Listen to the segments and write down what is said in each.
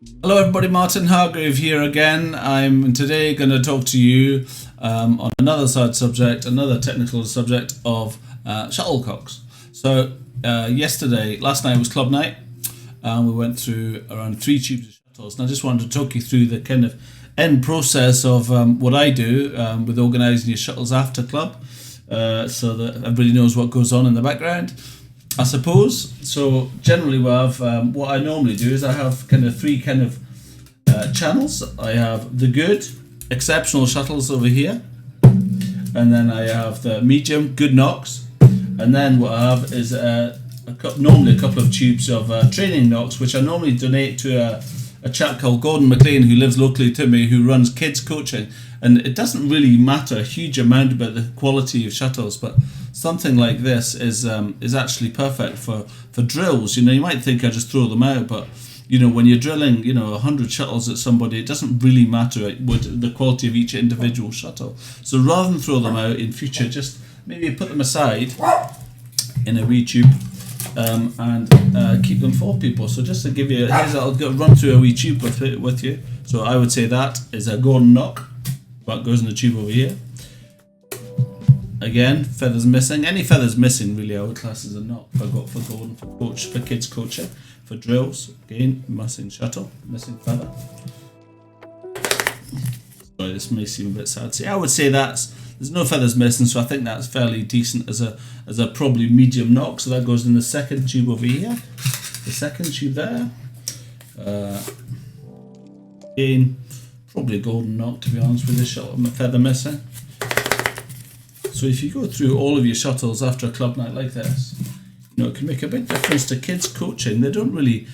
Hello everybody, Martin Hargrave here again. I'm today going to talk to you on another another technical subject of shuttlecocks. So last night was club night, and we went through around 3 tubes of shuttles, and I just wanted to talk you through the kind of end process of what I do with organising your shuttles after club, so that everybody knows what goes on in the background, I suppose. So generally what I normally do is I have kind of 3 channels. I have the good, exceptional shuttles over here, and then I have the medium, good knocks, and then what I have is normally a couple of tubes of training knocks, which I normally donate to a chap called Gordon McLean, who lives locally to me, who runs kids coaching. And it doesn't really matter a huge amount about the quality of shuttles, but something like this is actually perfect for drills. You know, you might think I just throw them out, but you know, when you're drilling, 100 shuttles at somebody, it doesn't really matter what the quality of each individual shuttle. So rather than throw them out in future, just maybe put them aside in a wee tube and keep them for people. So just to give you, I'll run through a wee tube with you. So I would say that is a Gordon knock. That goes in the tube over here. Again, feathers missing. Any feathers missing really I would class as a knock. I got for Gordon for kids coaching, for drills. Again, missing shuttle, missing feather. Sorry, this may seem a bit sad. See, I would say there's no feathers missing, so I think that's fairly decent as a probably medium knock. So that goes in the second tube over here. The second tube there. Again, probably a Golden knock, to be honest with this shuttle, feather missing. So if you go through all of your shuttles after a club night like this, it can make a big difference to kids coaching. They don't really,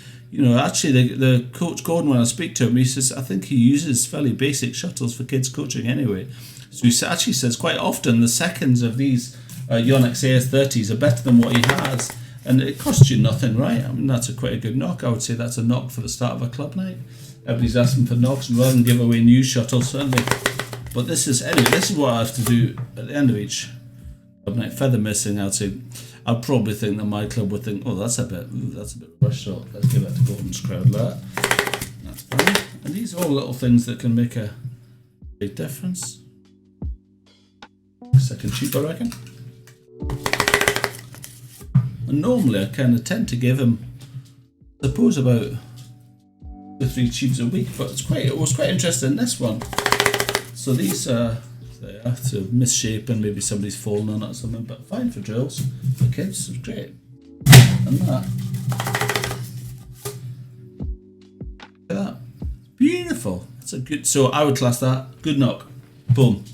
actually the coach Gordon, when I speak to him, he says I think he uses fairly basic shuttles for kids coaching anyway. So he actually says quite often the seconds of these Yonex AS30s are better than what he has, and it costs you nothing, right? I mean, that's quite a good knock. I would say that's a knock for the start of a club night. Everybody's asking for knocks, and rather than give away new shuttles, certainly. But this is what I have to do at the end of each club night. Feather missing, I'd probably think that my club would think, oh, that's a bit rushed, so let's give that to Gordon's crowd. That's fine. And these are all little things that can make a big difference. Second tube, I reckon. And normally I kind of tend to give him, I suppose, about 2 or 3 tubes a week, but it was quite interesting in this one. So these are so misshapen, maybe somebody's fallen on it or something, but fine for drills for kids. It's great. And that. Look at that. Beautiful. That's a good. So I would class that good knock. Boom.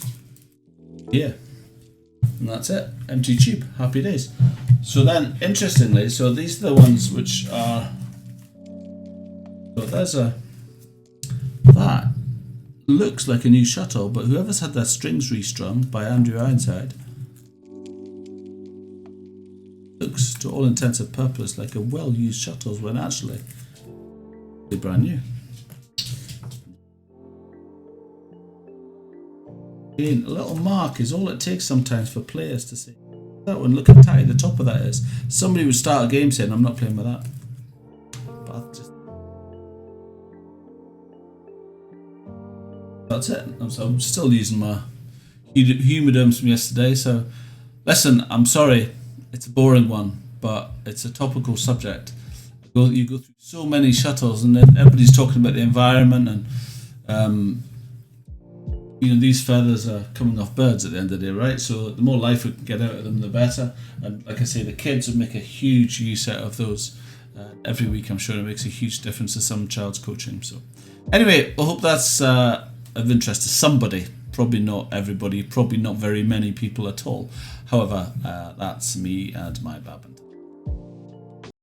Yeah. And that's it. Empty tube. Happy days. So then, interestingly, so these are the ones which are. So there's that looks like a new shuttle, but whoever's had their strings restrung by Andrew Ironside looks, to all intents and purposes, like a well-used shuttle when actually they're brand new. Again, a little mark is all it takes sometimes for players to say, that one, look how tight the top of that is. Somebody would start a game saying, I'm not playing with that. But that's it. I'm still using my humiderms from yesterday. So, listen, I'm sorry, it's a boring one, but it's a topical subject. You go through so many shuttles, and then everybody's talking about the environment, and these feathers are coming off birds at the end of the day, right? So the more life we can get out of them, the better. And like I say, the kids would make a huge use out of those. Every week, I'm sure it makes a huge difference to some child's coaching. So, anyway, I hope that's of interest to somebody. Probably not everybody, probably not very many people at all. However, that's me and my Babin.